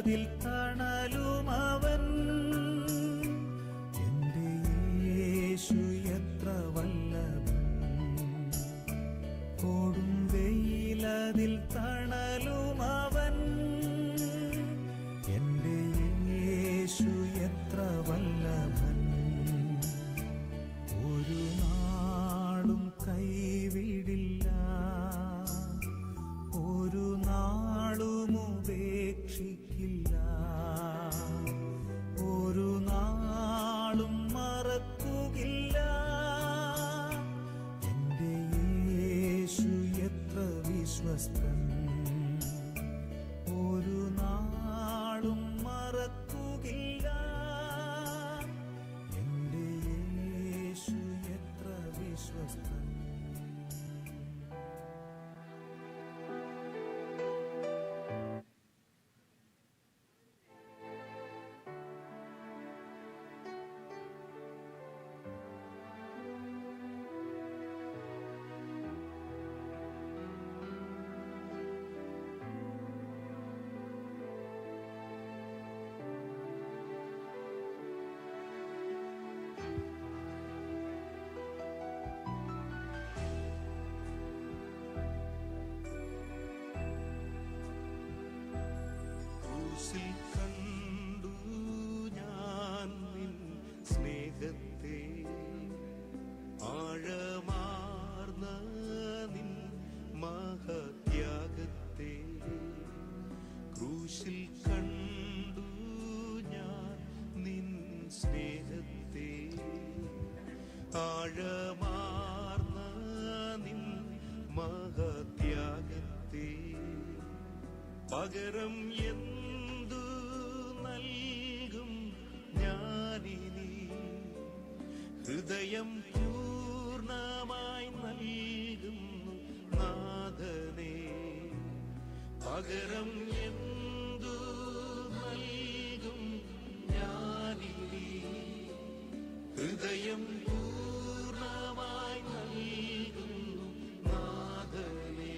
വെയിലതിൽ തണലുമവൻ. എന്റെ യേശു എത്ര വല്ലഭൻ. കൊടും വെയിലതിൽ തണലുമവൻ. എന്റെ യേശു എത്ര വല്ലഭൻ. ഒരു നാളും കൈവിടില്ല, ഒരു നാളും ഉപേക്ഷിക്കില്ല, ഒരു നാളും മറക്കുകയില്ല. എന്റെ യേശു എത്ര വിശ്വസ്തൻ. ഒരു നാളും മറക്കുകയില്ല. എന്റെ യേശു എത്ര വിശ്വസ്തൻ. കണ്ടു ഞാൻ നിൻ സ്നേഹത്തെ, ആഴമാർന്ന നിൻ മഹത്യാഗത്തെ. ക്രൂശിൽ കണ്ടു ഞാൻ നിൻ സ്നേഹത്തെ, ആഴമാർന്ന നിൻ മഹത്യാഗത്തെ. പകരം എന്തു നൽകും ഞാനിനി, ഹൃദയം പൂർണ്ണമായി നൽകുന്നു നാഥനേ. പകരം എന്തു നൽകും ഞാനിനി, ഹൃദയം പൂർണ്ണമായി നൽകുന്നു നാഥനേ.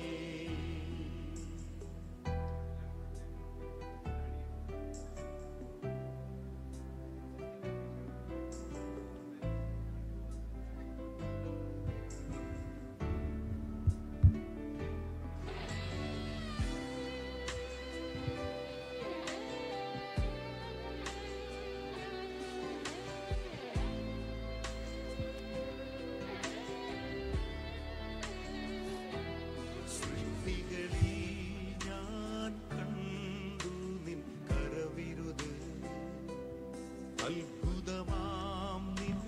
അത്ഭുതമാം നിൻ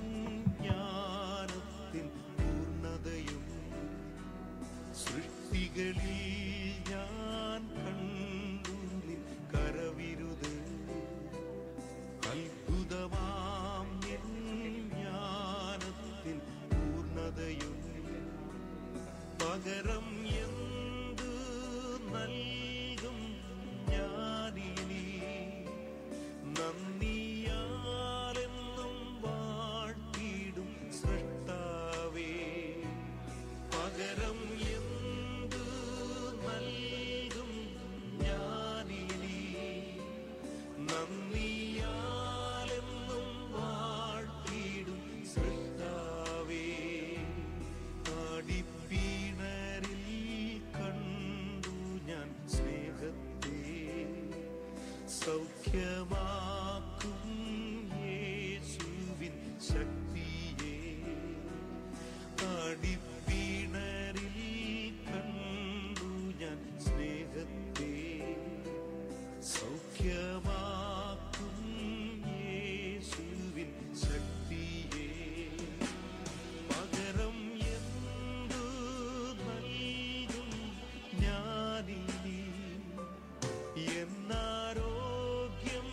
ജ്ഞാനത്തിൻ പൂർണ്ണതയും, സൃഷ്ടികളിൽ ഞാൻ കണ്ടു നിൻ കരവിരുത്. അത്ഭുതമാം നിൻ ജ്ഞാനത്തിൻ പൂർണ്ണതയും. പകരം എന്തു നൽകും ഞാനിനി, നന്ദിയാലെന്നും വാഴ്ത്തിടും സൃഷ്ടാവേ. പകരം എന്തു നൽകും ഞാനിനി, നന്ദിയാലെന്നും വാഴ്ത്തിടും സൃഷ്ടാവേ. ആടിപ്പീണരിൽ കണ്ടു ഞാൻ സ്നേഹത്തെ, സൗഖ്യമാക്കും യേശുവിൻ ശക്തിയെ. ആടിപ്പീണരിൽ കണ്ടു ഞാൻ സ്നേഹത്തെ, സൗഖ്യമാക്കും യേശുവിൻ ശക്തിയെ. പകരം എന്തു നൽകും ഞാനിനി, എന്നാരോഗ്യം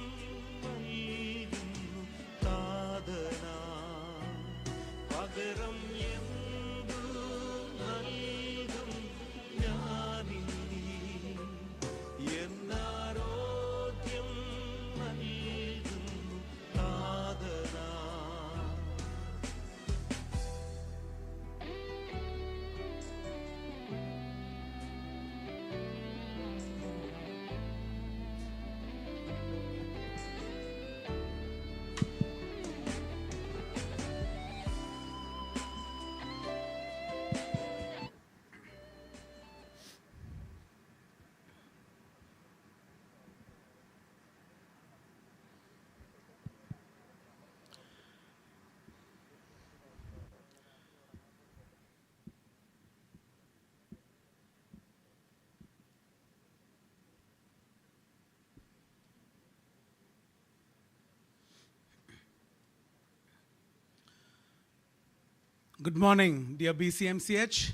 Good morning, dear BCMCH.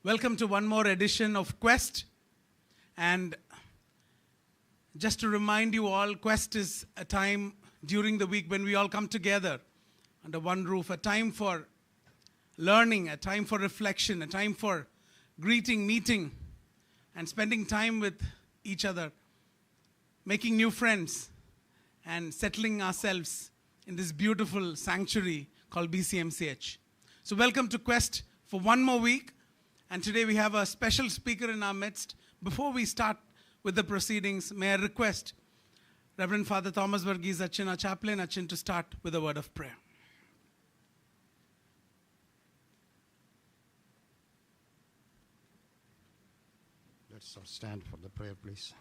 Welcome to one more edition of Quest. And just to remind you all, Quest is a time during the week when we all come together under one roof, a time for learning, a time for reflection, a time for greeting, meeting, and spending time with each other, making new friends, and settling ourselves in this beautiful sanctuary called BCMCH. So welcome to Quest for one more week. And today we have a special speaker in our midst. Before we start with the proceedings, may I request Reverend Father Thomas Varghese Achin, our chaplain Achin, to start with a word of prayer. Let's all stand for the prayer, please.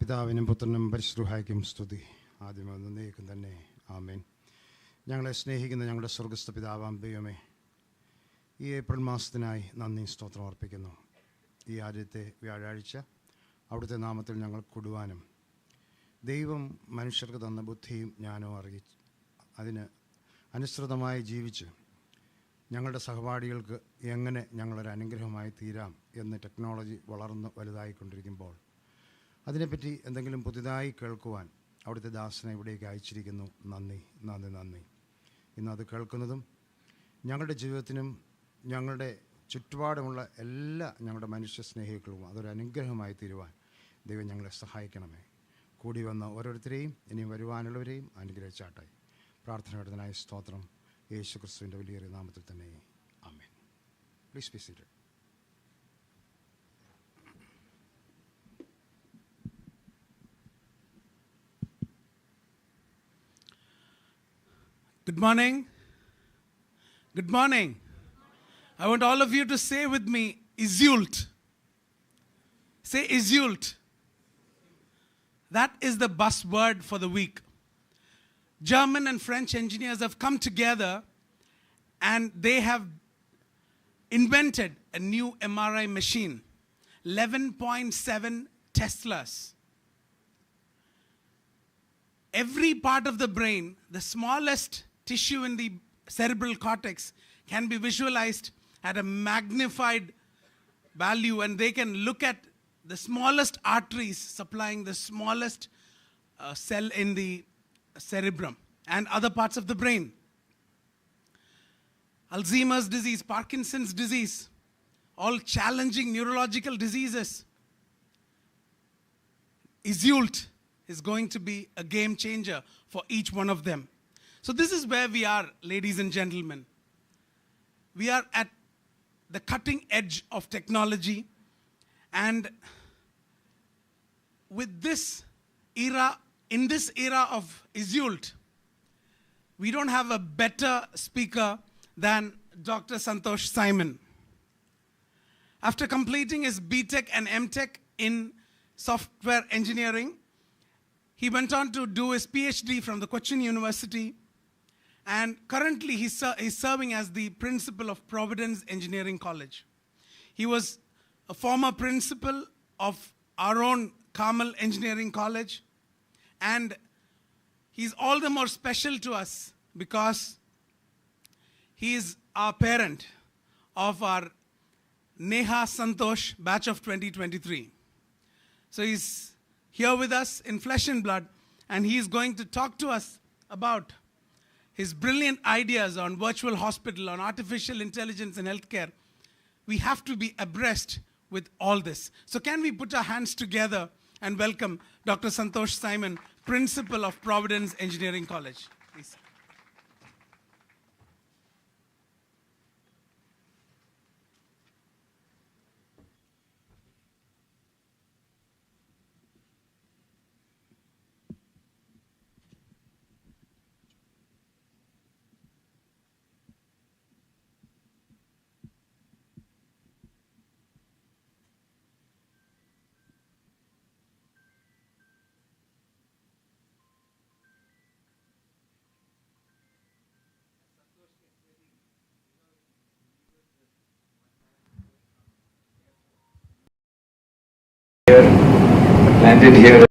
പിതാവിനും പുത്രനും പരിശുദ്ധായ്ക്കും സ്തുതി ആദ്യം എന്നേക്കും തന്നെ ആമേൻ. ഞങ്ങളെ സ്നേഹിക്കുന്ന ഞങ്ങളുടെ സ്വർഗസ്ഥ പിതാവാം ദൈവമേ, ഈ ഏപ്രിൽ മാസത്തിനായി നന്ദി സ്തോത്രം അർപ്പിക്കുന്നു. ഈ ആദ്യത്തെ വ്യാഴാഴ്ച അവിടുത്തെ നാമത്തിൽ ഞങ്ങൾ കൂടുവാനും ദൈവം മനുഷ്യർക്ക് തന്ന ബുദ്ധിയും ജ്ഞാനവും അറിയിച്ച് അതിന് അനുസൃതമായി ജീവിച്ച് ഞങ്ങളുടെ സഹപാഠികൾക്ക് എങ്ങനെ ഞങ്ങളൊരു അനുഗ്രഹമായി തീരാം എന്ന് ടെക്നോളജി വളർന്ന് വലുതായിക്കൊണ്ടിരിക്കുമ്പോൾ അതിനെപ്പറ്റി എന്തെങ്കിലും പുതുതായി കേൾക്കുവാൻ അവിടുത്തെ ദാസനെ ഇവിടേക്ക് അയച്ചിരിക്കുന്നു. നന്ദി നന്ദി നന്ദി. ഇന്ന് അത് കേൾക്കുന്നതും ഞങ്ങളുടെ ജീവിതത്തിനും ഞങ്ങളുടെ ചുറ്റുപാടുമുള്ള എല്ലാ ഞങ്ങളുടെ മനുഷ്യ സ്നേഹികൾക്കും അതൊരു അനുഗ്രഹമായി തീരുവാൻ ദൈവം ഞങ്ങളെ സഹായിക്കണമേ. കൂടി വന്ന ഓരോരുത്തരെയും ഇനിയും വരുവാനുള്ളവരെയും അനുഗ്രഹിച്ചാട്ടെ. പ്രാർത്ഥനയോടനായ സ്തോത്രം യേശു ക്രിസ്തുവിൻ്റെ വലിയൊരു നാമത്തിൽ തന്നെ amen. Please be seated. Good morning. Good morning. I want all of you to say with me, Izult. Say Izult. That is the buzzword for the week. German and French engineers have come together and they have invented a new MRI machine, 11.7 Teslas. Every part of the brain, the smallest tissue in the cerebral cortex, can be visualized at a magnified value, and they can look at the smallest arteries supplying the smallest cell in the cerebrum and other parts of the brain. Alzheimer's disease, Parkinson's disease, all challenging neurological diseases. Izult is going to be a game changer for each one of them. So this is where we are, ladies and gentlemen. We are at the cutting edge of technology, and with this era, in this era of Izult, we don't have a better speaker than Dr. Santhosh Simon. After completing his BTech and MTech in software engineering, he went on to do his PhD from the Cochin University, and currently he's serving as the principal of Providence Engineering College. He was a former principal of our own Carmel Engineering College, and he's all the more special to us because he is our parent of our Neha Santhosh batch of 2023. So he's here with us in flesh and blood, and he is going to talk to us about his brilliant ideas on virtual hospital, on artificial intelligence in healthcare. We have to be abreast with all this. So can we put our hands together and welcome Dr. Santhosh Simon, Principal of Providence Engineering College. Please. Landed here,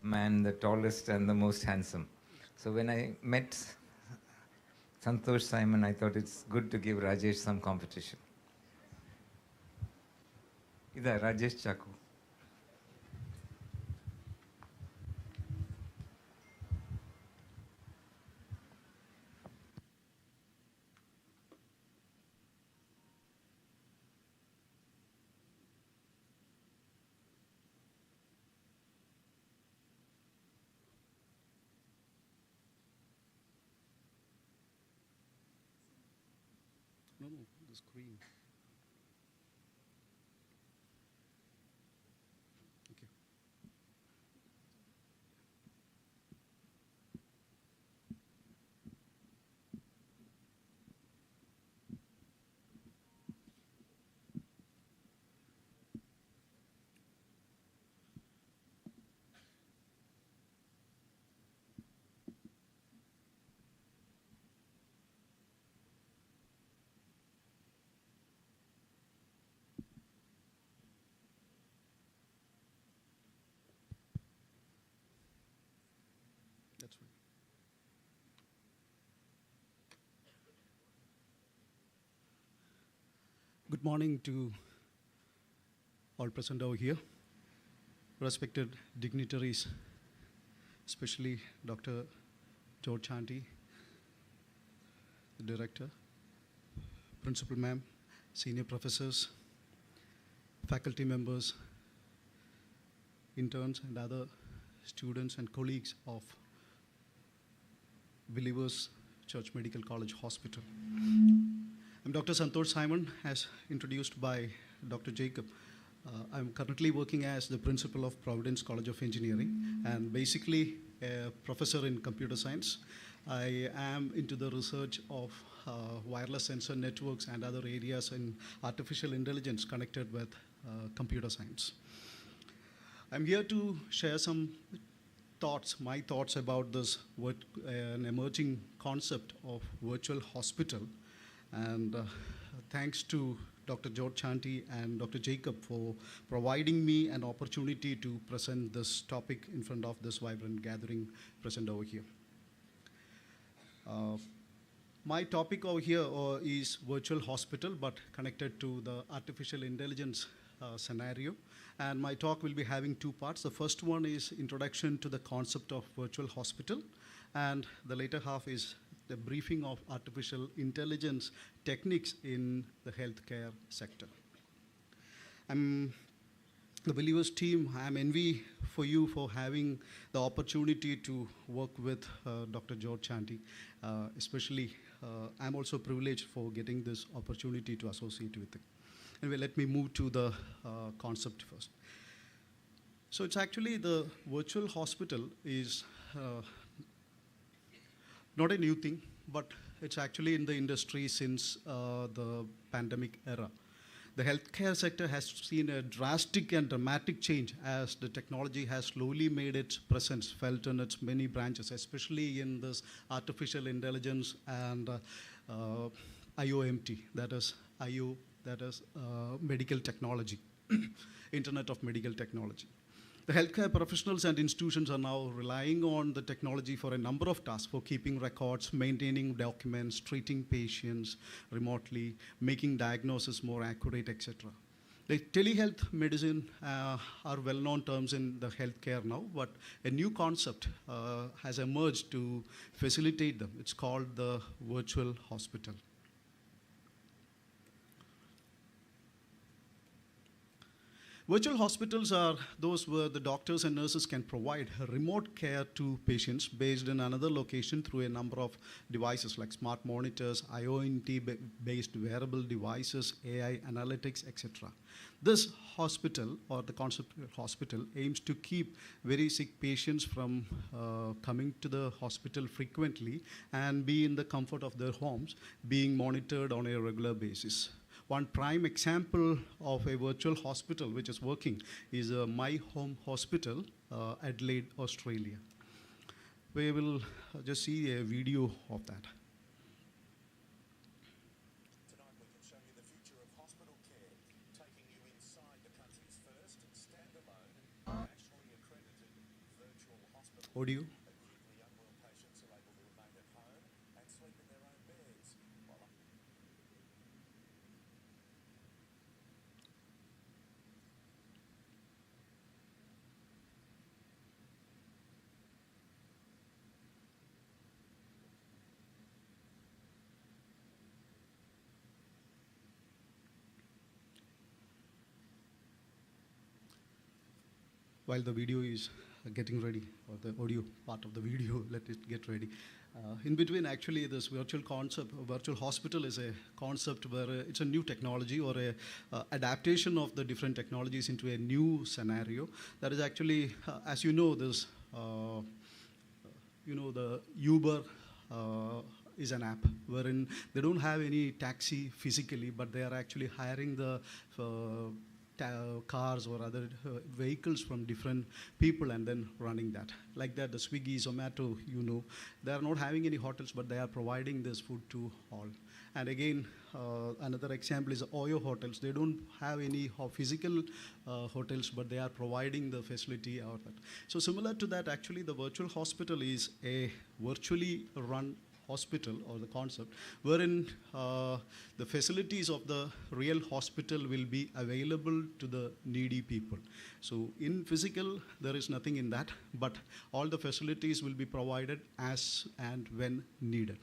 man, the tallest and the most handsome. So when I met Santhosh Simon, I thought it's good to give Rajesh some competition. Ida, Rajesh Chaku. No, the screen. Okay. That's right. Good morning to all present over here, respected dignitaries, especially Dr. George Chanty, the director, principal ma'am, senior professors, faculty members, interns, and other students and colleagues of Believers Church Medical College Hospital. I'm Dr. Santhosh Simon, as introduced by Dr. Jacob. I'm currently working as the principal of Providence College of Engineering and basically a professor in computer science. I am into the research of wireless sensor networks and other areas in artificial intelligence connected with computer science. I'm here to share some thoughts, my thoughts about this an emerging concept of virtual hospital. And thanks to Dr. George Chanty and Dr. Jacob for providing me an opportunity to present this topic in front of this vibrant gathering present over here. My topic over here is virtual hospital, but connected to the artificial intelligence scenario. And my talk will be having two parts. The first one is introduction to the concept of virtual hospital, and the later half is the briefing of artificial intelligence techniques in the healthcare sector. I'm the Believers team. I'm envy for you for having the opportunity to work with Dr. George Chanty. Especially, I'm also privileged for getting this opportunity to associate with him. Anyway, let me move to the concept first. So it's actually the virtual hospital is not a new thing, but it's actually in the industry since the pandemic era. The healthcare sector has seen a drastic and dramatic change as the technology has slowly made its presence felt in its many branches, especially in this artificial intelligence and IOMT, that is medical technology, Internet of Medical Technology. The healthcare professionals and institutions are now relying on the technology for a number of tasks, for keeping records, maintaining documents, treating patients remotely, making diagnosis more accurate, etc. The telehealth medicine are well-known terms in the healthcare now, but a new concept has emerged to facilitate them. It's called the virtual hospital. Virtual hospitals are those where the doctors and nurses can provide remote care to patients based in another location through a number of devices like smart monitors, IoT-based wearable devices, AI analytics, etc. This hospital, or the concept of hospital, aims to keep very sick patients from coming to the hospital frequently and be in the comfort of their homes, being monitored on a regular basis. One prime example of a virtual hospital which is working is My Home Hospital, Adelaide, Australia. We will just see a video of that. Tonight we can show you the future of hospital care, taking you inside the country's first standalone, nationally accredited virtual hospital. Audio. Acutely unwell patients are able to remain at home and sleep in their own bed. while the video is getting ready, or the audio part of the video, let it get ready. In between, actually, this virtual hospital is a concept where it's a new technology or a adaptation of the different technologies into a new scenario. That is actually, as you know, this, the Uber is an app wherein they don't have any taxi physically, but they are actually hiring the cars or other vehicles from different people and then running that. Like that, the Swiggy, Zomato, they are not having any hotels, but they are providing this food to all. And again, another example is Oyo hotels. They don't have any physical hotels, but they are providing the facility or that. So similar to that, actually, the virtual hospital is a virtually run hospital, or the concept, wherein the facilities of the real hospital will be available to the needy people. So in physical, there is nothing in that, but all the facilities will be provided as and when needed.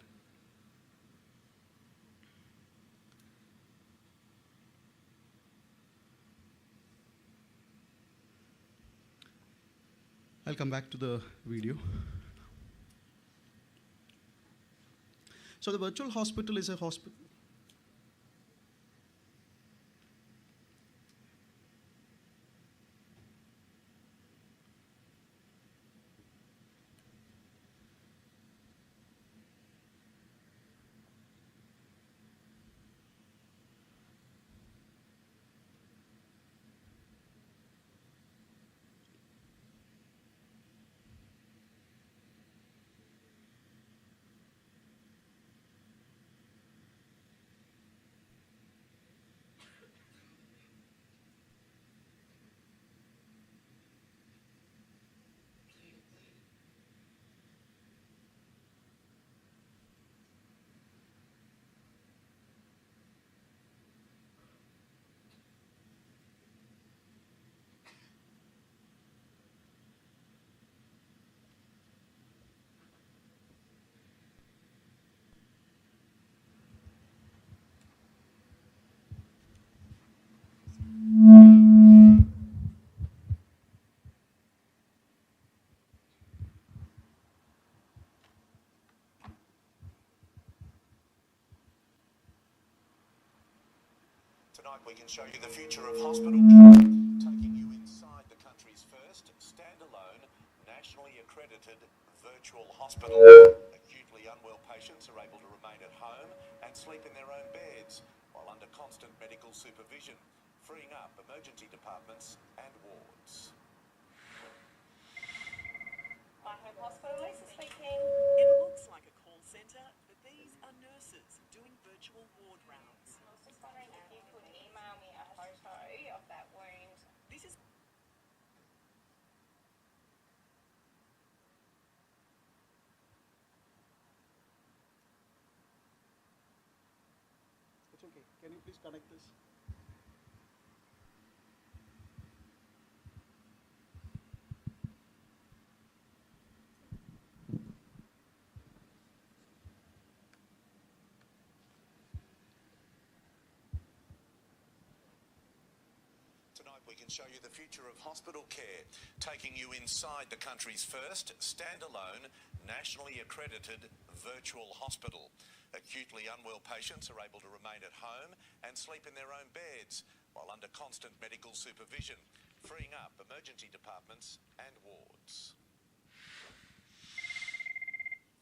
I'll come back to the video. So the virtual hospital is a hospital. Tonight we can show you the future of hospital care, taking you inside the country's first standalone, nationally accredited virtual hospital. Acutely unwell patients are able to remain at home and sleep in their own beds while under constant medical supervision, freeing up emergency departments and wards. My home hospital, Lisa speaking. It looks like a call centre, but these are nurses doing virtual ward rounds. I was just wondering if you could email me a photo of that wound. This is It's okay. Can you please connect this? Tonight we can show you the future of hospital care, taking you inside the country's first standalone, nationally accredited virtual hospital. Acutely unwell patients are able to remain at home and sleep in their own beds while under constant medical supervision, freeing up emergency departments and wards.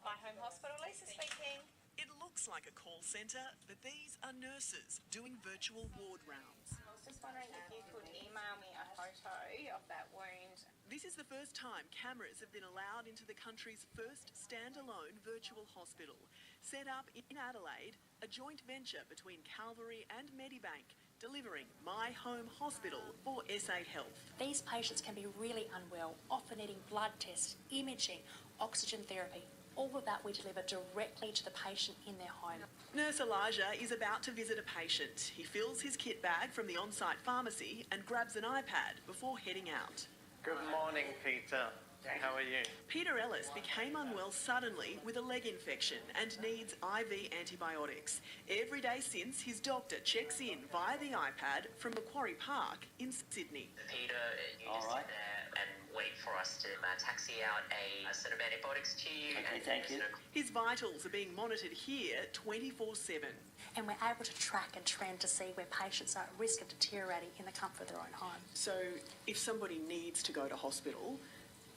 My home hospital, Lisa speaking. It looks like a call centre, but these are nurses doing virtual ward rounds. I was just wondering if you could email me a photo of that wound. This is the first time cameras have been allowed into the country's first standalone virtual hospital. Set up in Adelaide, a joint venture between Calvary and Medibank, delivering My Home Hospital for SA Health. These patients can be really unwell, often needing blood tests, imaging, oxygen therapy. All of that we deliver directly to the patient in their home. Nurse Elijah is about to visit a patient. He fills his kit bag from the on-site pharmacy and grabs an iPad before heading out. Good morning, Peter. How are you? Peter Ellis became unwell suddenly with a leg infection and needs IV antibiotics. Every day since, his doctor checks in via the iPad from Macquarie Park in Sydney. Peter, you just sit there and wait for us to taxi out a set of antibiotics to you. Okay, thank you. His vitals are being monitored here 24/7. And we're able to track and trend to see where patients are at risk of deteriorating in the comfort of their own home. So if somebody needs to go to hospital,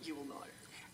you will know.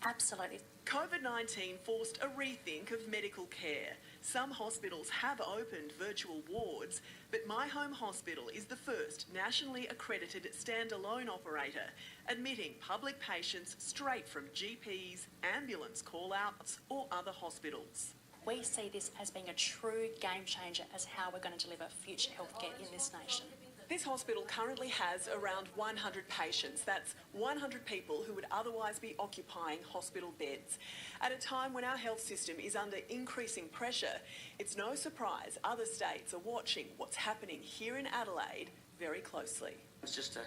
Absolutely. COVID-19 forced a rethink of medical care. Some hospitals have opened virtual wards, but My Home Hospital is the first nationally accredited standalone operator, admitting public patients straight from GPs, ambulance call-outs or other hospitals. We see this as being a true game changer as how we're going to deliver future healthcare in this nation. This hospital currently has around 100 patients. That's 100 people who would otherwise be occupying hospital beds. At a time when our health system is under increasing pressure, it's no surprise other states are watching what's happening here in Adelaide very closely. It's just a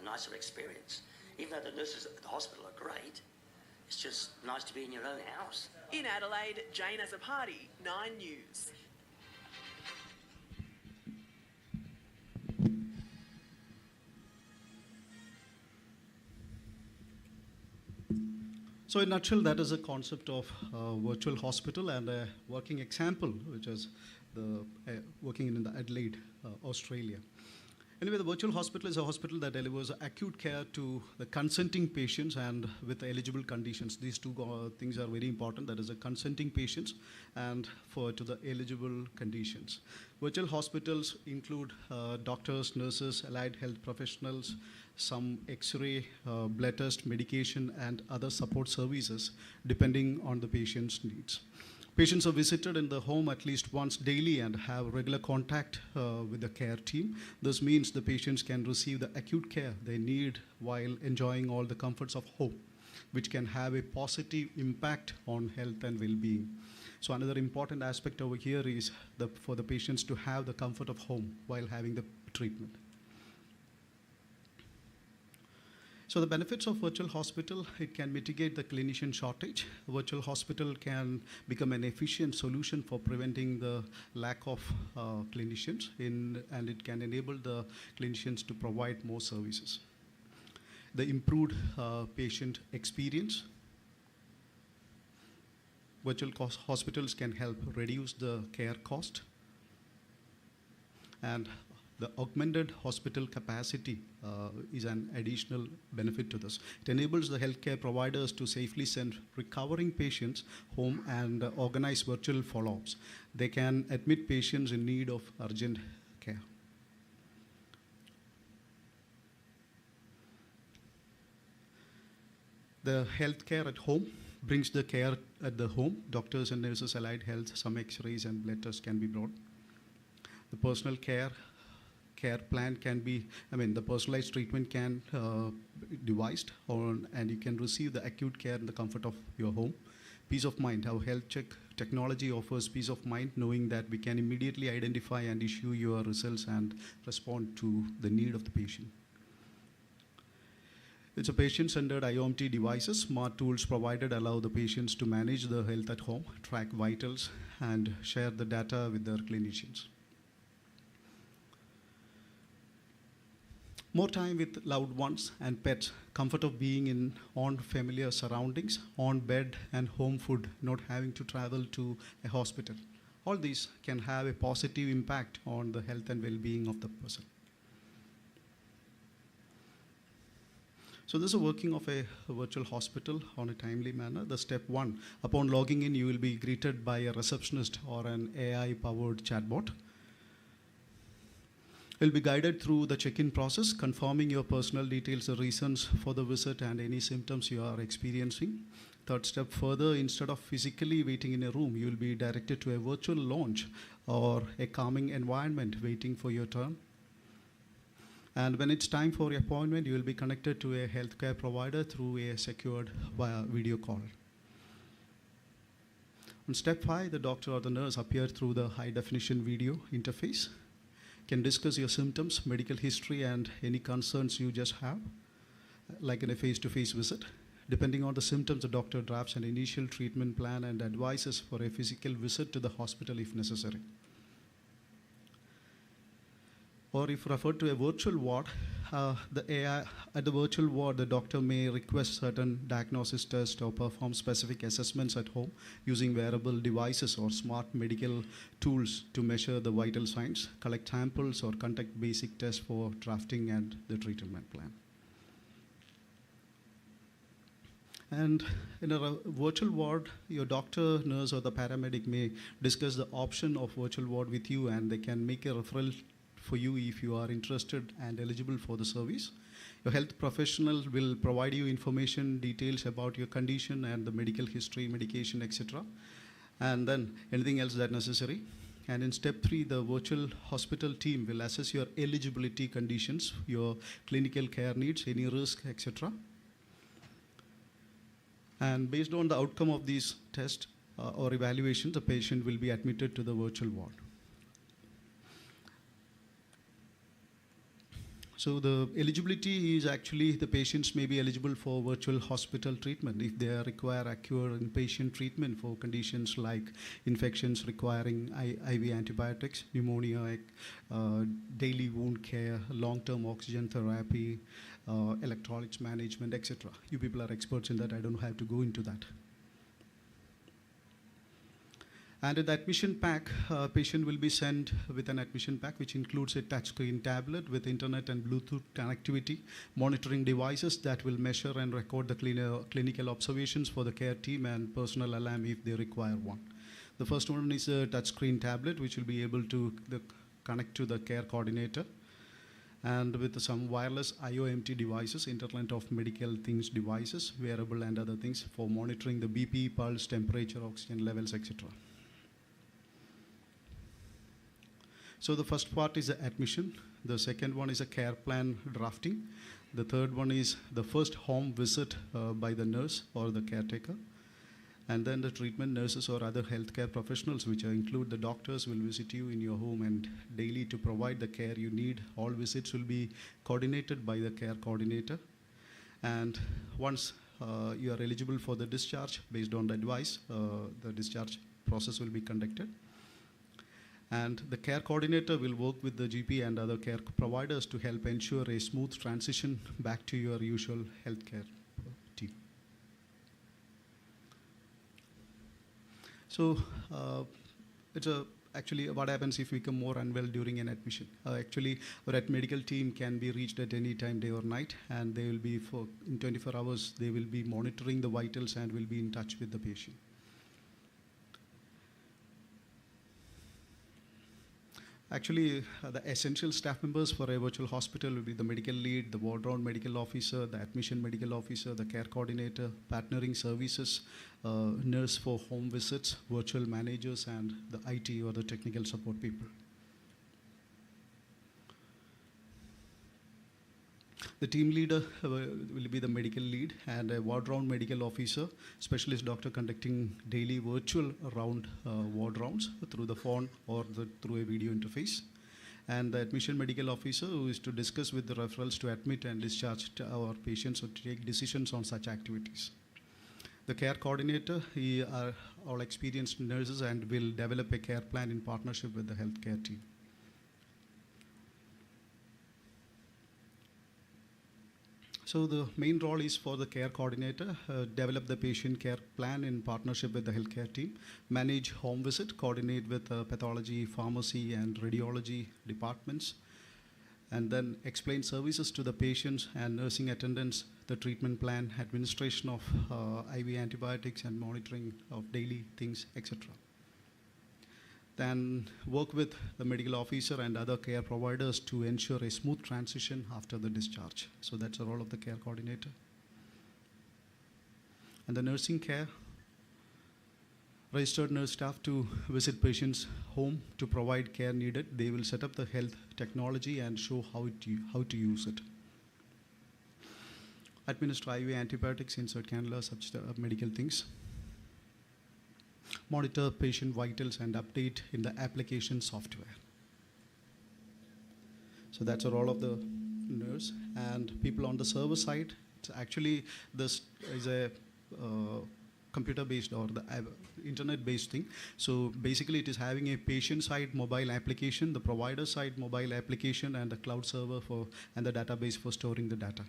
nicer experience. Even though the nurses at the hospital are great, it's just nice to be in your own house. In Adelaide, Jane Azzopardi, 9 News. So in a nutshell, that is a concept of virtual hospital and a working example, which is the working in the Adelaide, Australia. Anyway, the virtual hospital is a hospital that delivers acute care to the consenting patients and with eligible conditions. These two things are very important. That is the consenting patients and to the eligible conditions. Virtual hospitals include doctors, nurses, allied health professionals, some X-ray, blood test, medication, and other support services depending on the patient's needs. Patients are visited in the home at least once daily and have regular contact with the care team. This means the patients can receive the acute care they need while enjoying all the comforts of home, which can have a positive impact on health and well-being. So another important aspect over here is for the patients to have the comfort of home while having the treatment. So the benefits of virtual hospital, it can mitigate the clinician shortage. Virtual hospital can become an efficient solution for preventing the lack of clinicians, and it can enable the clinicians to provide more services. The improved patient experience. Virtual hospitals can help reduce the care cost, and the augmented hospital capacity is an additional benefit to this. It enables the healthcare providers to safely send recovering patients home and organize virtual follow-ups. They can admit patients in need of urgent care. The healthcare at home brings the care at the home. Doctors and nurses, allied health, some X-rays and blood tests can be brought. The personal care plan can be, the personalized treatment can be devised and you can receive the acute care in the comfort of your home. Peace of mind. Our health check technology offers peace of mind, knowing that we can immediately identify and issue your results and respond to the need of the patient. It's a patient-centered IOMT devices. Smart tools provided allow the patients to manage their health at home, track vitals, and share the data with their clinicians. More time with loved ones and pets, comfort of being on familiar surroundings, on bed and home food, not having to travel to a hospital. All these can have a positive impact on the health and well-being of the person. So this is a working of a virtual hospital on a timely manner. The step 1, upon logging in, you will be greeted by a receptionist or an AI-powered chatbot. You'll be guided through the check-in process, confirming your personal details, the reasons for the visit, and any symptoms you are experiencing. Third step further, instead of physically waiting in a room, you'll be directed to a virtual lounge or a calming environment waiting for your turn. And when it's time for your appointment, you will be connected to a healthcare provider through a secured video call. On step 5, the doctor or the nurse appear through the high-definition video interface, can discuss your symptoms, medical history, and any concerns you just have, like in a face-to-face visit. Depending on the symptoms, the doctor drafts an initial treatment plan and advises for a physical visit to the hospital if necessary. Or if referred to a virtual ward, at the virtual ward, the doctor may request certain diagnosis tests or perform specific assessments at home using wearable devices or smart medical tools to measure the vital signs, collect samples, or conduct basic tests for drafting and the treatment plan. And in a virtual ward, your doctor, nurse, or the paramedic may discuss the option of virtual ward with you, and they can make a referral for you if you are interested and eligible for the service. Your health professional will provide you information, details about your condition and the medical history, medication, etc. And then anything else that necessary. And in step 3, the virtual hospital team will assess your eligibility conditions, your clinical care needs, any risk, etc. And based on the outcome of these tests or evaluations, the patient will be admitted to the virtual ward. So the eligibility is actually the patients may be eligible for virtual hospital treatment if they require acute inpatient treatment for conditions like infections requiring IV antibiotics, pneumonia, daily wound care, long-term oxygen therapy, electrolytes management, etc. You people are experts in that. I don't have to go into that. And in the admission pack, patient will be sent with an admission pack which includes a touchscreen tablet with internet and Bluetooth connectivity, monitoring devices that will measure and record the clinical observations for the care team, and personal alarm if they require one. The first one is a touchscreen tablet which will be able to connect to the care coordinator, and with some wireless IoMT devices, Internet of Medical Things devices, wearable and other things for monitoring the BP, pulse, temperature, oxygen levels, etc. So the first part is the admission. The second one is a care plan drafting. The third one is the first home visit by the nurse or the caretaker. And then the treatment nurses or other healthcare professionals, which include the doctors, will visit you in your home and daily to provide the care you need. All visits will be coordinated by the care coordinator. And once you are eligible for the discharge, based on the advice, the discharge process will be conducted. And the care coordinator will work with the GP and other care providers to help ensure a smooth transition back to your usual healthcare team. So actually what happens if we become more unwell during an admission. Actually, our medical team can be reached at any time, day or night, and they will be in 24 hours, they will be monitoring the vitals and will be in touch with the patient. Actually, the essential staff members for a virtual hospital will be the medical lead, the ward round medical officer, the admission medical officer, the care coordinator, partnering services, nurse for home visits, virtual managers, and the IT or the technical support people. The team leader will be the medical lead, and a ward round medical officer, specialist doctor conducting daily virtual round ward rounds through the phone or through a video interface. And the admission medical officer, who is to discuss with the referrals to admit and discharge our patients or to take decisions on such activities. The care coordinator, are all experienced nurses and will develop a care plan in partnership with the healthcare team. So the main role is for the care coordinator, develop the patient care plan in partnership with the healthcare team, manage home visit, coordinate with pathology, pharmacy, and radiology departments, and then explain services to the patients and nursing attendants, the treatment plan, administration of IV antibiotics, and monitoring of daily things, etc. Then work with the medical officer and other care providers to ensure a smooth transition after the discharge. So that's the role of the care coordinator. And the nursing care, registered nurse staff to visit patients' home to provide care needed. They will set up the health technology and show how to use it. Administer IV antibiotics, insert cannula, such medical things. Monitor patient vitals and update in the application software. So that's the role of the nurse. And people on the server side actually this is a computer-based or the internet-based thing. So basically it is having a patient-side mobile application, the provider-side mobile application, and the cloud server and the database for storing the data.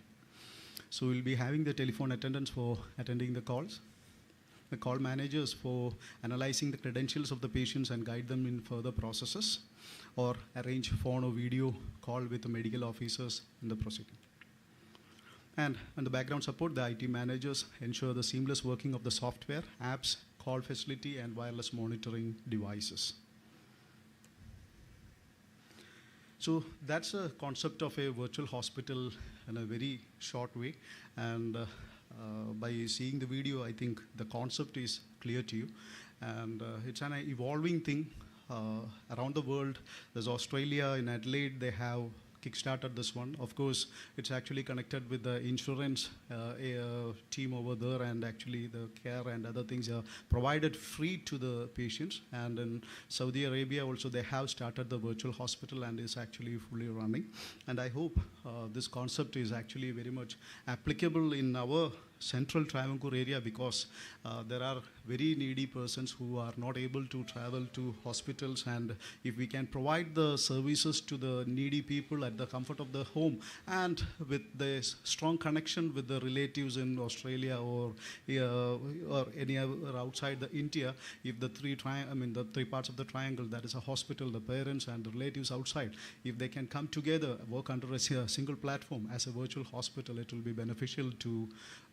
So we'll be having the telephone attendants for attending the calls, the call managers for analyzing the credentials of the patients and guide them in further processes, or arrange phone or video call with the medical officers in the proceeding. And on the background support, the IT managers ensure the seamless working of the software, apps, call facility, and wireless monitoring devices. So that's a concept of a virtual hospital in a very short way. And by seeing the video, I think the concept is clear to you. And it's an evolving thing around the world. There's Australia, in Adelaide, they have kickstarted this one. Of course, it's actually connected with the insurance team over there, and actually the care and other things are provided free to the patients. And in Saudi Arabia also, they have started the virtual hospital and is actually fully running. And I hope this concept is actually very much applicable in our central Travancore area, because there are very needy persons who are not able to travel to hospitals, and if we can provide the services to the needy people at the comfort of the home and with the strong connection with the relatives in Australia or any other outside the India, if the three parts of the triangle, that is a hospital, the parents and the relatives outside, if they can come together, work under a single platform as a virtual hospital, it will be beneficial to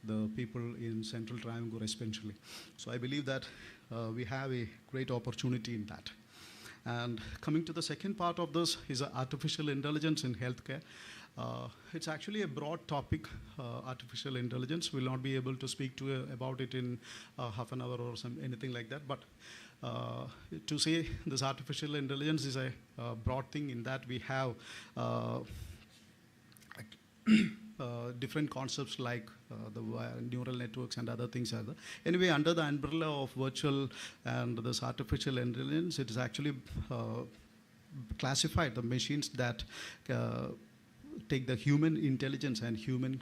the people in central Travancore especially. So I believe that we have a great opportunity in that. And coming to the second part of this is artificial intelligence in healthcare. It's actually a broad topic, artificial intelligence. We'll not be able to speak about it in half an hour or anything like that. But to say this artificial intelligence is a broad thing in that we have different concepts like the neural networks and other things are there. Anyway, under the umbrella of virtual and this artificial intelligence, it is actually classified the machines that take the human intelligence and human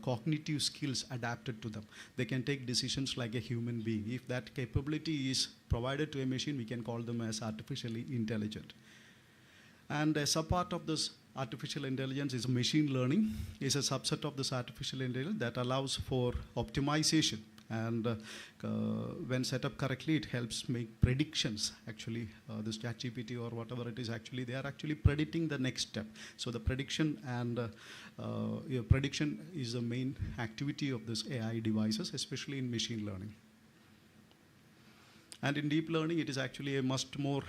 cognitive skills adapted to them. They can take decisions like a human being. If that capability is provided to a machine, we can call them as artificially intelligent. And a subpart of this artificial intelligence is machine learning. It's a subset of this artificial intelligence that allows for optimization. And when set up correctly, it helps make predictions. Actually, this ChatGPT or whatever it is, actually, they are actually predicting the next step. So the prediction and prediction is the main activity of this AI devices, especially in machine learning. And in deep learning, it is actually a much more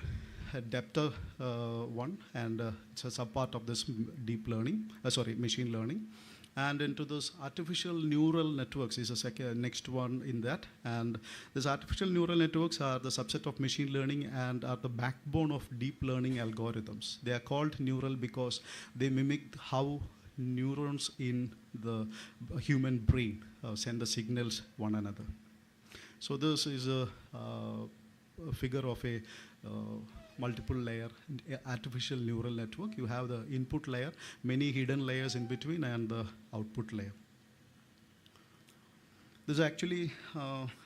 depth one, and it's a subpart of this deep learning, machine learning. And into those artificial neural networks is a next one in that. And these artificial neural networks are the subset of machine learning and are the backbone of deep learning algorithms. They are called neural because they mimic how neurons in the human brain send the signals one another. So this is a figure of a multiple layer artificial neural network. You have the input layer, many hidden layers in between, and the output layer. This is actually,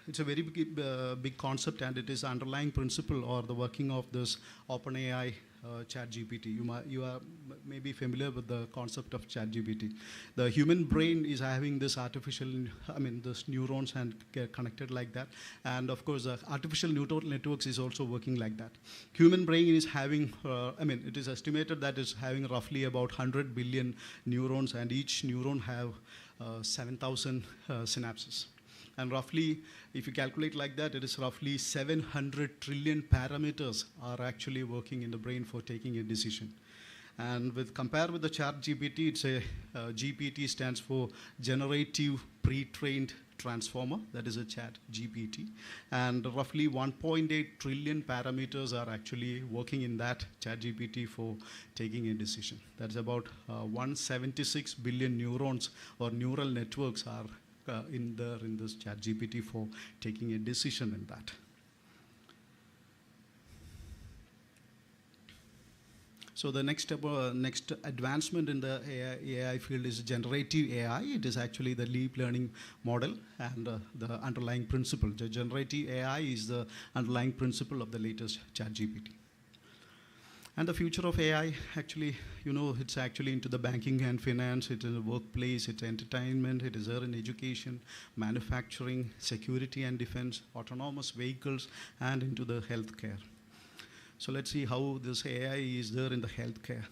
it's a very big concept, and it is underlying principle or the working of this OpenAI ChatGPT. You are maybe familiar with the concept of ChatGPT. The human brain is having this this neurons and connected like that. And of course, the artificial neural networks is also working like that. Human brain is having, it is estimated that it's having roughly about 100 billion neurons, and each neuron have 7,000 synapses. And roughly, if you calculate like that, it is roughly 700 trillion parameters are actually working in the brain for taking a decision. And compared with the ChatGPT, it's a GPT stands for Generative Pre-trained Transformer. That is a ChatGPT. And roughly 1.8 trillion parameters are actually working in that ChatGPT for taking a decision. That's about 176 billion neurons or neural networks are in this ChatGPT for taking a decision in that. So the next step, next advancement in the AI field is generative AI. It is actually the deep learning model and the underlying principle. The generative AI is the underlying principle of the latest ChatGPT. And the future of AI, actually, it's actually into the banking and finance, it's in the workplace, it's entertainment, it is there in education, manufacturing, security and defense, autonomous vehicles, and into the healthcare. So let's see how this AI is there in the healthcare.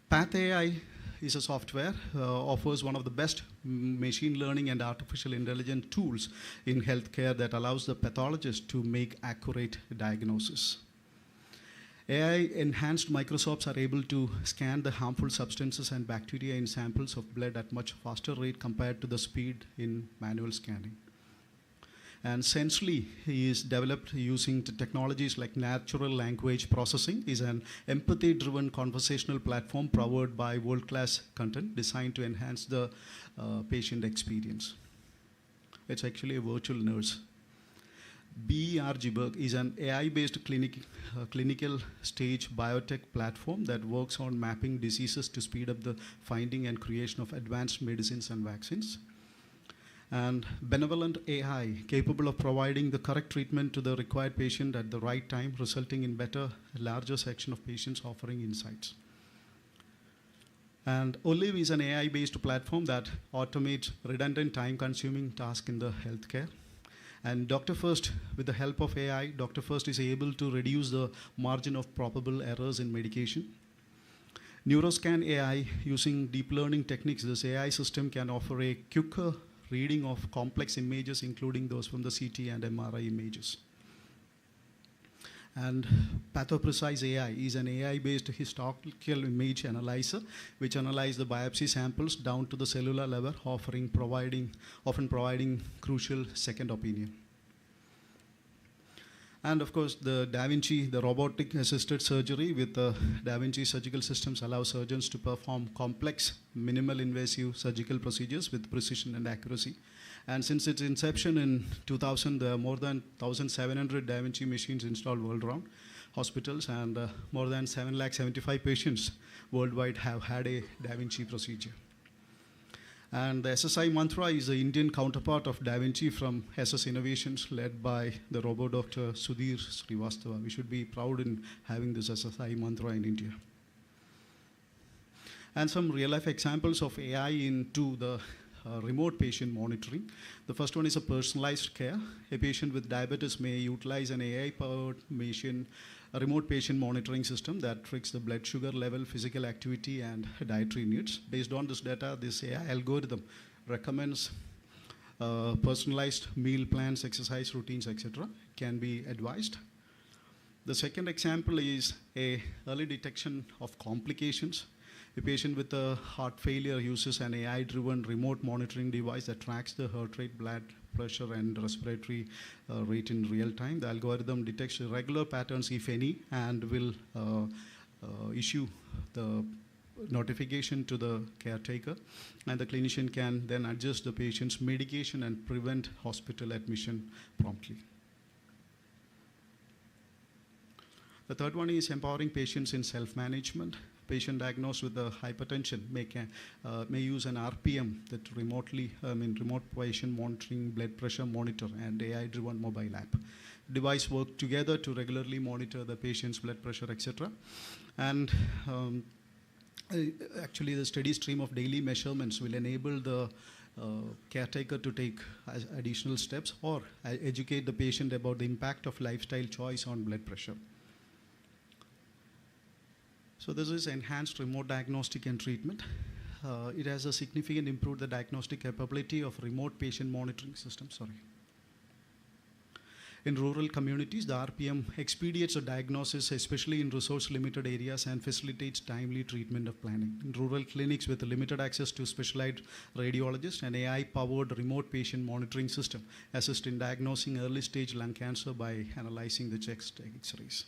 Path AI is a software, offers one of the best machine learning and artificial intelligence tools in healthcare that allows the pathologist to make accurate diagnosis. AI-enhanced microscopes are able to scan the harmful substances and bacteria in samples of blood at much faster rate compared to the speed in manual scanning. And Sensely is developed using technologies like natural language processing, is an empathy-driven conversational platform powered by world-class content designed to enhance the patient experience. It's actually a virtual nurse. BERGberg is an AI-based clinical stage biotech platform that works on mapping diseases to speed up the finding and creation of advanced medicines and vaccines. And Benevolent AI, capable of providing the correct treatment to the required patient at the right time, resulting in larger section of patients offering insights. And Olive is an AI-based platform that automates redundant time-consuming tasks in the healthcare. And Dr. First, with the help of AI, Dr. First is able to reduce the margin of probable errors in medication. Neuroscan AI, using deep learning techniques, this AI system can offer a quicker reading of complex images, including those from the CT and MRI images. And PathoPrecise AI is an AI-based historical image analyzer, which analyzes the biopsy samples down to the cellular level, often providing crucial second opinion. And of course, the Da Vinci, the robotic-assisted surgery with the Da Vinci surgical systems allow surgeons to perform complex, minimal invasive surgical procedures with precision and accuracy. And since its inception in 2000, there are more than 1,700 Da Vinci machines installed worldwide hospitals, and more than 775 patients worldwide have had a Da Vinci procedure. And the SSI Mantra is the Indian counterpart of Da Vinci from SS Innovations, led by the robot Dr. Sudhir Srivastava. We should be proud in having this SSI Mantra in India. And some real-life examples of AI into the remote patient monitoring. The first one is a personalized care. A patient with diabetes may utilize an AI-powered remote patient monitoring system that tracks the blood sugar level, physical activity, and dietary needs. Based on this data, this AI algorithm recommends personalized meal plans, exercise routines, etc. can be advised. The second example is a early detection of complications. A patient with a heart failure uses an AI-driven remote monitoring device that tracks the heart rate, blood pressure, and respiratory rate in real time. The algorithm detects irregular patterns, if any, and will issue the notification to the caretaker. And the clinician can then adjust the patient's medication and prevent hospital admission promptly. The third one is empowering patients in self-management. Patient diagnosed with hypertension may use an RPM, that remote patient monitoring blood pressure monitor, and AI-driven mobile app. Device work together to regularly monitor the patient's blood pressure, etc. And actually, the steady stream of daily measurements will enable the caretaker to take additional steps or educate the patient about the impact of lifestyle choice on blood pressure. So this is enhanced remote diagnostic and treatment. It has a significant improved the diagnostic capability of remote patient monitoring system. In rural communities, the RPM expedites a diagnosis, especially in resource-limited areas, and facilitates timely treatment of planning. In rural clinics with limited access to specialized radiologists, an AI-powered remote patient monitoring system assists in diagnosing early-stage lung cancer by analyzing the chest X-rays.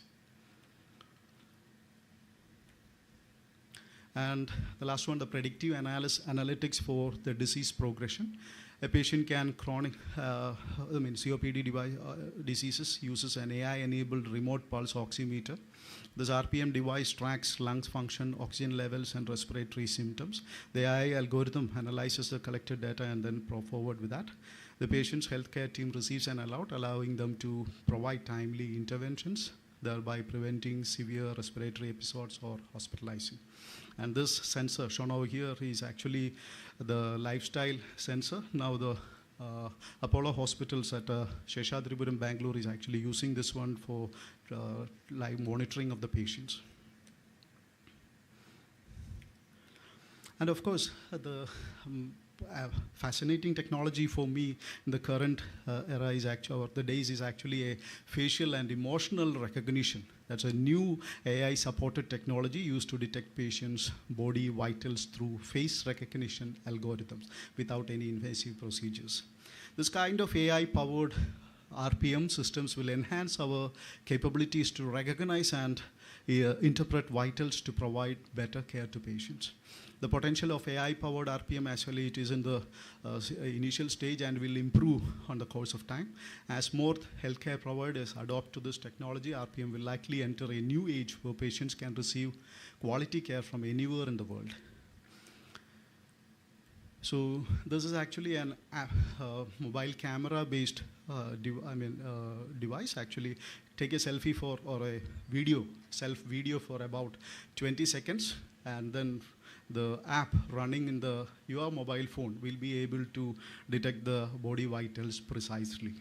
And the last one, the predictive analytics for the disease progression. A patient can COPD diseases uses an AI-enabled remote pulse oximeter. This RPM device tracks lungs function, oxygen levels, and respiratory symptoms. The AI algorithm analyzes the collected data and then forward with that. The patient's healthcare team receives an alert, allowing them to provide timely interventions, thereby preventing severe respiratory episodes or hospitalizing. And this sensor shown over here is actually the lifestyle sensor. Now the Apollo hospitals at Sheshadripuram, Bangalore is actually using this one for live monitoring of the patients. And of course, the fascinating technology for me in the current era is actually, or the days, is actually a facial and emotional recognition. That's a new AI-supported technology used to detect patients' body vitals through face recognition algorithms without any invasive procedures. This kind of AI-powered RPM systems will enhance our capabilities to recognize and interpret vitals to provide better care to patients. The potential of AI-powered RPM, actually, it is in the initial stage and will improve on the course of time. As more healthcare providers adopt to this technology, RPM will likely enter a new age where patients can receive quality care from anywhere in the world. So this is actually an mobile camera-based device. Actually, take a selfie or a self-video for about 20 seconds, and then the app running in your mobile phone will be able to detect the body vitals precisely.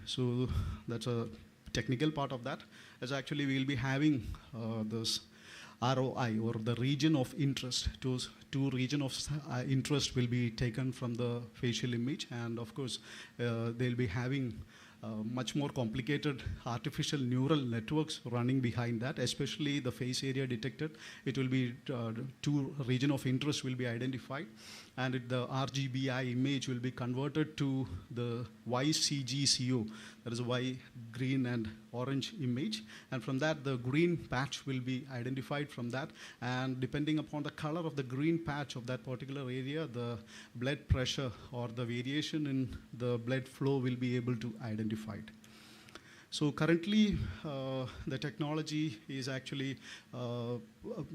So that's a technical part of that. As actually we'll be having this ROI, or the region of interest. Two region of interest will be taken from the facial image, and of course they'll be having much more complicated artificial neural networks running behind that, especially the face area detected. It will be two region of interest will be identified, and the RGBI image will be converted to the YCGCO, that is Y, green and orange image, and from that the green patch will be identified from that, and depending upon the color of the green patch of that particular area, the blood pressure or the variation in the blood flow will be able to identified. So currently, the technology is actually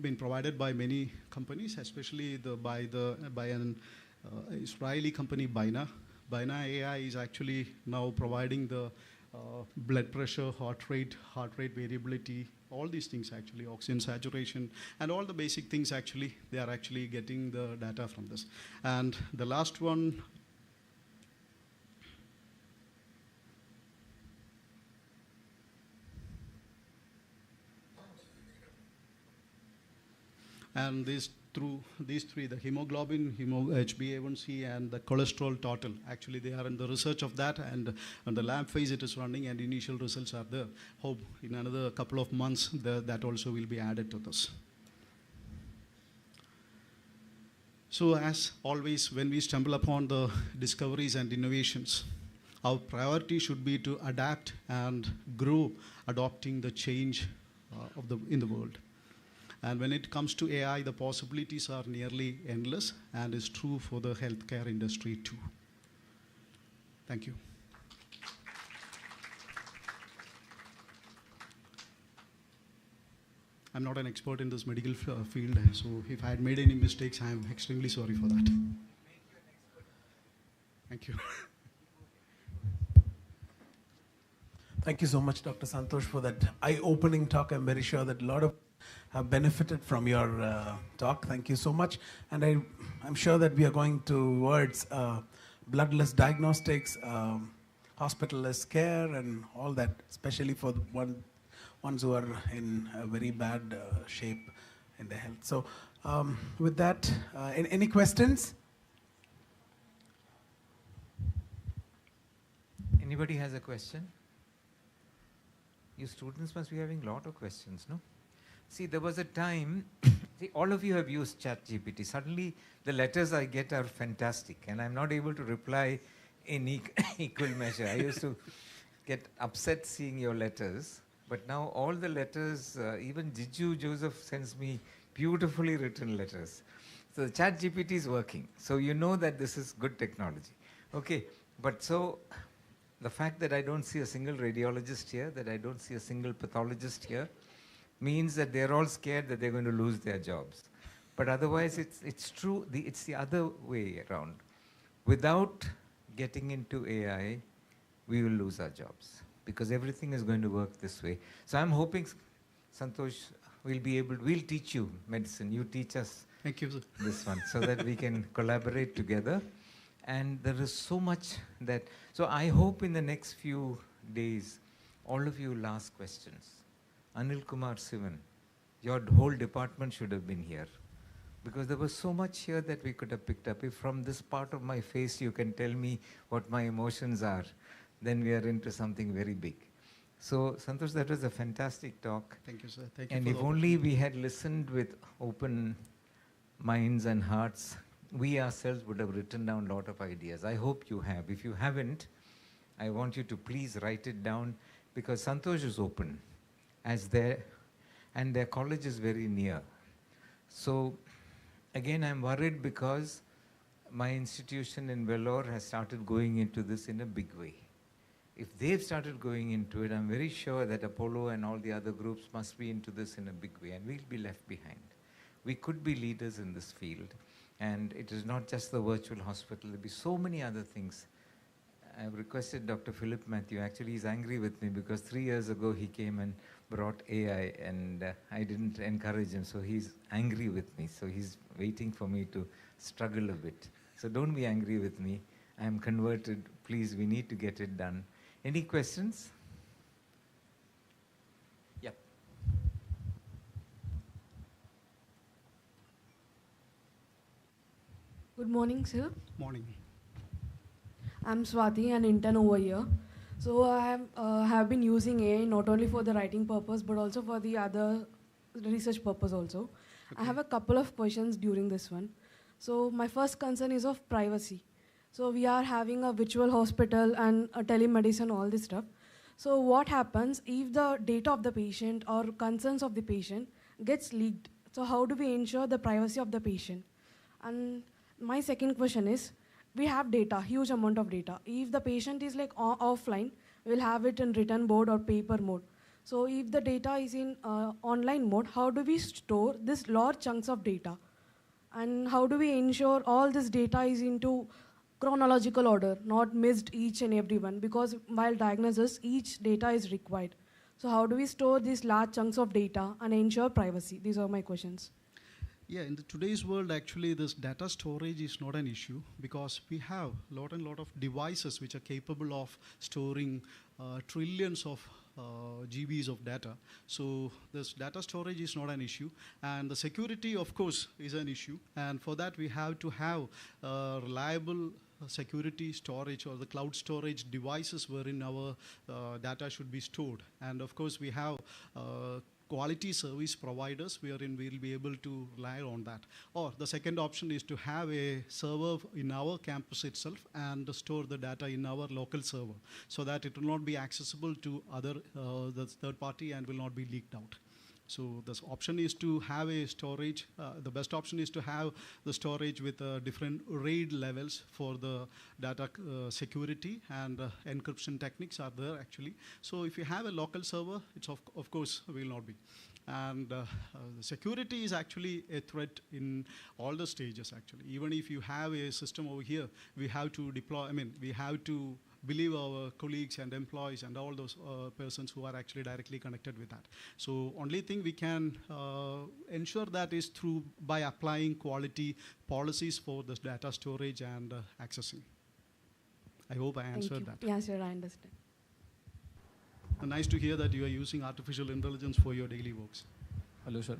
been provided by many companies, especially by an Israeli company, Bina. Bina AI is actually now providing the blood pressure, heart rate variability, all these things actually, oxygen saturation, and all the basic things actually, they are actually getting the data from this. And the last one, and through these three, the hemoglobin, HbA1c, and the cholesterol total, actually they are in the research of that, and on the lab phase it is running, and initial results are there. Hope in another couple of months that also will be added to this. So as always, when we stumble upon the discoveries and innovations, our priority should be to adapt and grow, adopting the change in the world. And when it comes to AI, the possibilities are nearly endless, and is true for the healthcare industry too. Thank you. I'm not an expert in this medical field, so if I had made any mistakes, I am extremely sorry for that. Thank you. Thank you so much, Dr. Santhosh, for that eye-opening talk. I'm very sure that a lot of have benefited from your talk. Thank you so much. And I'm sure that we are going towards bloodless diagnostics, hospitalless care, and all that, especially for the ones who are in a very bad shape in their health. So with that, any questions? Anybody has a question? You students must be having a lot of questions, no? See, there was a time, see, all of you have used ChatGPT. Suddenly, the letters I get are fantastic, and I'm not able to reply in equal measure. I used to get upset seeing your letters, but now all the letters, even Jiju Joseph sends me beautifully written letters. So the chat GPT is working. So you know that this is good technology. Okay, but so the fact that I don't see a single radiologist here, that I don't see a single pathologist here, means that they're all scared that they're going to lose their jobs. But otherwise, it's true, it's the other way around. Without getting into AI, we will lose our jobs because everything is going to work this way. So I'm hoping, Santhosh, we'll teach you medicine, you teach us. Thank you, sir. This one, so that we can collaborate together. And there is so much that, so I hope in the next few days, all of you will ask questions. Anil Kumar Sivan, your whole department should have been here. Because there was so much here that we could have picked up. If from this part of my face you can tell me what my emotions are, then we are into something very big. So, Santhosh, that was a fantastic talk. Thank you, sir. Thank you. And if only we had listened with open minds and hearts, we ourselves would have written down a lot of ideas. I hope you have. If you haven't, I want you to please write it down, because Santhosh is open and their college is very near. So again, I'm worried because my institution in Vellore has started going into this in a big way. If they've started going into it, I'm very sure that Apollo and all the other groups must be into this in a big way, and we'll be left behind. We could be leaders in this field, and it is not just the virtual hospital. There'll be so many other things. I've requested Dr. Philip Matthew. Actually, he's angry with me because 3 years ago he came and brought AI, and I didn't encourage him, so he's angry with me. So he's waiting for me to struggle a bit. So don't be angry with me. I'm converted. Please, we need to get it done. Any questions? Yep. Good morning, sir. Morning. I'm Swati, an intern over here. So I have been using AI not only for the writing purpose, but also for the other research purpose also. Okay. I have a couple of questions during this one. So my first concern is of privacy. So we are having a virtual hospital and a telemedicine, all this stuff. So what happens if the data of the patient or concerns of the patient gets leaked? So how do we ensure the privacy of the patient? And my second question is, we have data, huge amount of data. If the patient is like offline, we'll have it in written mode or paper mode. So if the data is in online mode, how do we store this large chunks of data? And how do we ensure all this data is into chronological order, not missed each and every one? Because while diagnosis, each data is required. So how do we store these large chunks of data and ensure privacy? These are my questions. Yeah, in today's world, actually, this data storage is not an issue because we have a lot of devices which are capable of storing trillions of GBs of data. So this data storage is not an issue. And the security, of course, is an issue. And for that, we have to have reliable security storage or the cloud storage devices wherein our data should be stored. And of course, we have quality service providers wherein we'll be able to rely on that. Or the second option is to have a server in our campus itself and store the data in our local server so that it will not be accessible to other the third party and will not be leaked out. So this option is to have a storage. The best option is to have the storage with different RAID levels for the data security, and encryption techniques are there actually. So if you have a local server, it's of course will not be. And the security is actually a threat in all the stages actually. Even if you have a system over here, we have to deploy, we have to believe our colleagues and employees and all those persons who are actually directly connected with that. So only thing we can ensure that is through by applying quality policies for this data storage and accessing. I hope I answered that. Yes, sir, I understand. Nice to hear that you are using artificial intelligence for your daily works. Hello, sir.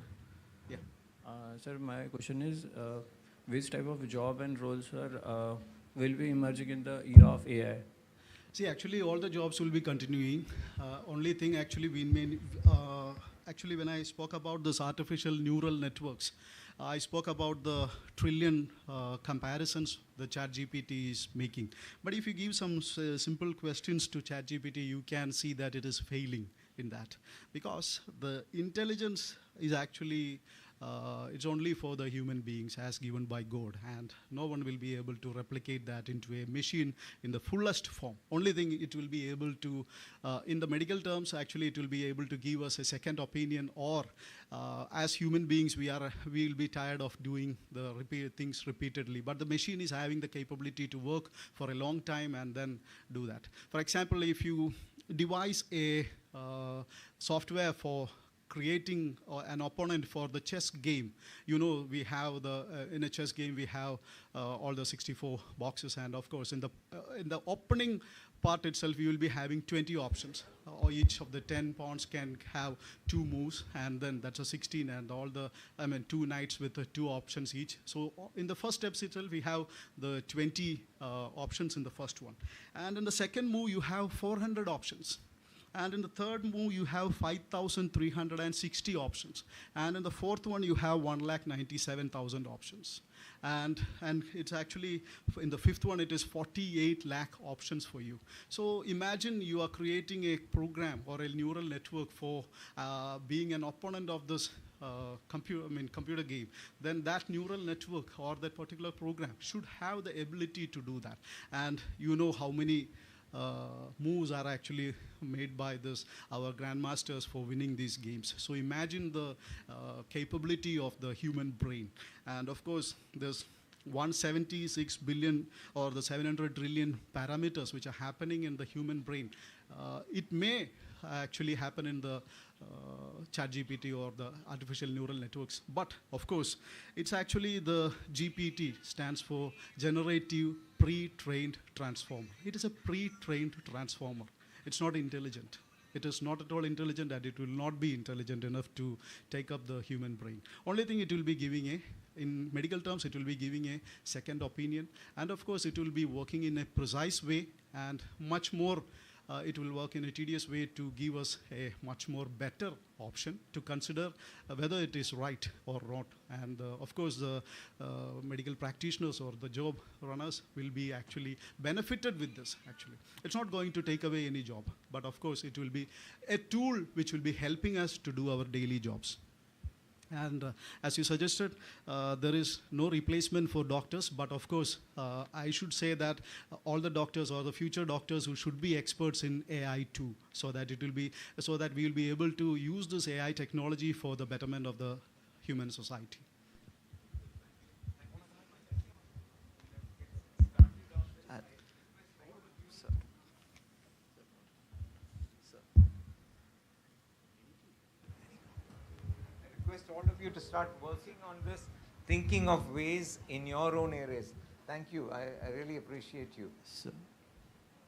Yeah. Sir, my question is, which type of job and roles will be emerging in the era of AI? See, actually, all the jobs will be continuing. Only thing, actually, actually, when I spoke about this artificial neural networks, I spoke about the trillion comparisons the ChatGPT is making. But if you give some simple questions to ChatGPT, you can see that it is failing in that, because the intelligence is actually it's only for the human beings as given by God, and no one will be able to replicate that into a machine in the fullest form. Only thing it will be able to, in the medical terms, actually it will be able to give us a second opinion, or as human beings we will be tired of doing the things repeatedly, but the machine is having the capability to work for a long time and then do that. For example, if you devise a software for creating an opponent for the chess game, you know, we have in a chess game we have all the 64 boxes, and of course in the opening part itself you will be having 20 options, or each of the 10 pawns can have 2 moves, and then that's a 16, and all the 2 knights with 2 options each. So in the first steps itself we have the 20 options in the first one, and in the second move you have 400 options. And in the third move, you have 5,360 options. And in the fourth one, you have 1,97,000 options. And it's actually, in the fifth one, it is 48 lakh options for you. So imagine you are creating a program or a neural network for being an opponent of this computer game. Then that neural network or that particular program should have the ability to do that. And you know how many moves are actually made by our grandmasters for winning these games. So imagine the capability of the human brain. And of course, there's 176 billion or the 700 trillion parameters which are happening in the human brain. It may actually happen in the ChatGPT or the artificial neural networks. But of course, it's actually the GPT stands for Generative Pre-trained Transformer. It is a pre-trained transformer. It's not intelligent. It is not at all intelligent, and it will not be intelligent enough to take up the human brain. Only thing it will be giving in medical terms, it will be giving a second opinion. And of course, it will be working in a precise way, and much more it will work in a tedious way to give us a much more better option to consider whether it is right or not. And of course, the medical practitioners or the job runners will be actually benefited with this. Actually, it's not going to take away any job, but of course, it will be a tool which will be helping us to do our daily jobs. And as you suggested, there is no replacement for doctors, but of course, I should say that all the doctors or the future doctors who should be experts in AI too, so that we will be able to use this AI technology for the betterment of the human society. All of you to start working on this, thinking of ways in your own areas. Thank you. I really appreciate you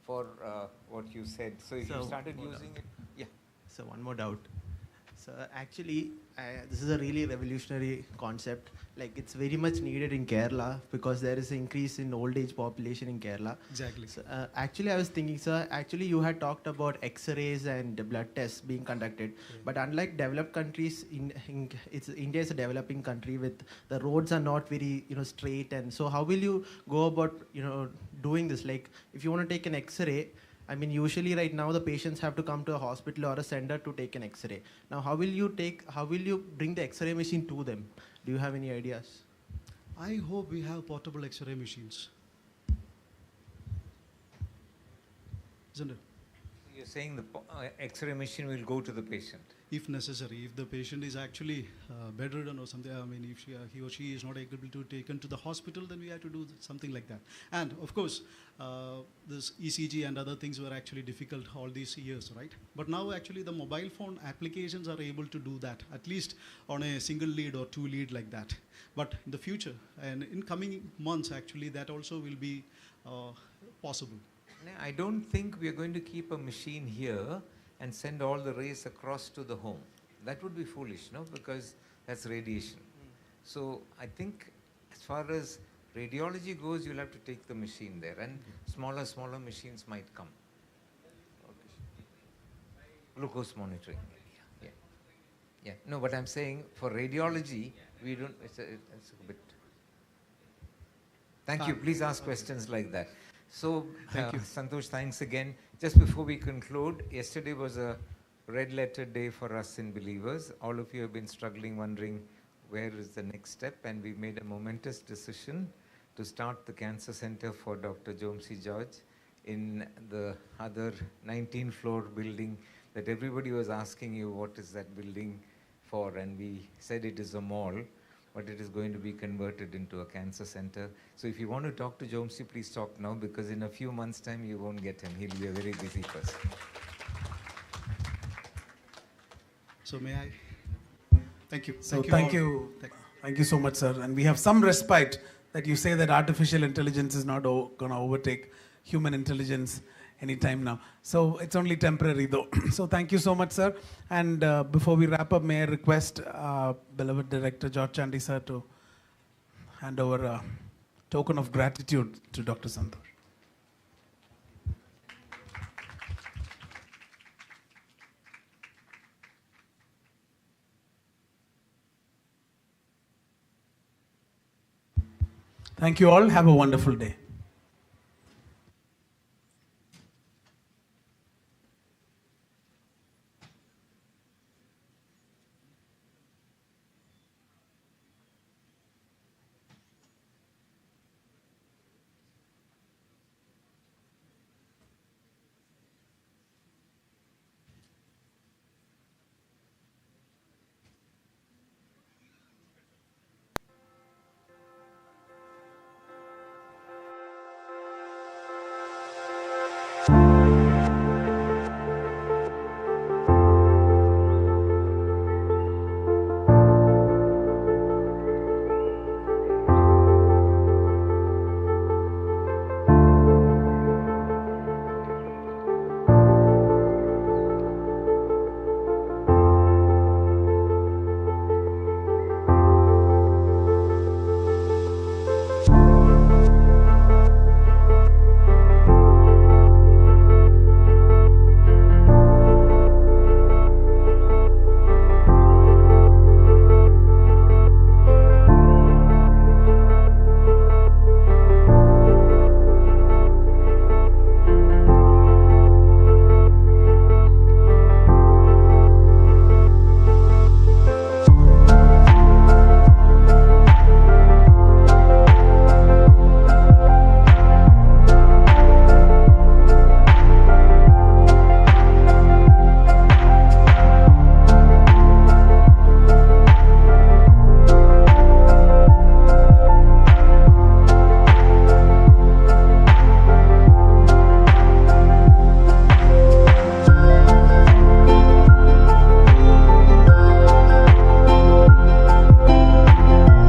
for what you said. So if you started using it, yeah. So one more doubt. So actually, this is a really revolutionary concept. Like, it's very much needed in Kerala because there is an increase in old age population in Kerala. Exactly. So, actually, I was thinking, sir, actually you had talked about X-rays and blood tests being conducted. Yeah. But unlike developed countries, India is a developing country with the roads are not very straight. And so how will you go about doing this? Like, if you want to take an X-ray, I mean, usually right now the patients have to come to a hospital or a center to take an X-ray. Now, how will you bring the X-ray machine to them? Do you have any ideas? I hope we have portable X-ray machines. Isn't it? You're saying the X-ray machine will go to the patient? If necessary, if the patient is actually bedridden or something, I mean, if he or she is not able to be taken to the hospital, then we have to do something like that. And of course, this ECG and other things were actually difficult all these years, right? But now actually the mobile phone applications are able to do that, at least on a single lead or 2 lead like that. But in the future and in coming months, actually, that also will be possible. I don't think we are going to keep a machine here and send all the rays across to the home. That would be foolish, no? Because that's radiation. So I think as far as radiology goes, you'll have to take the machine there, and smaller machines might come. Glucose monitoring. Yeah. No, but I'm saying for radiology, we don't, it's a bit. Thank you. Please ask questions like that. So, thank you. Santhosh, thanks again. Just before we conclude, yesterday was a red letter day for us in Believers. All of you have been struggling, wondering where is the next step, and we made a momentous decision to start the cancer center for Dr. Jomsi George in the other 19th floor building that everybody was asking you what is that building for, and we said it is a mall, but it is going to be converted into a cancer center. So if you want to talk to Jomsi, please talk now, because in a few months' time you won't get him. He'll be a very busy person. So may I? Thank you. So Thank you. thank you so much, sir. And we have some respite that you say that artificial intelligence is not going to overtake human intelligence anytime now. So it's only temporary though. So thank you so much, sir. And before we wrap up, may I request beloved director George Chandy, sir, to hand over a token of gratitude to Dr. Santhosh. Thank you all. Have a wonderful day.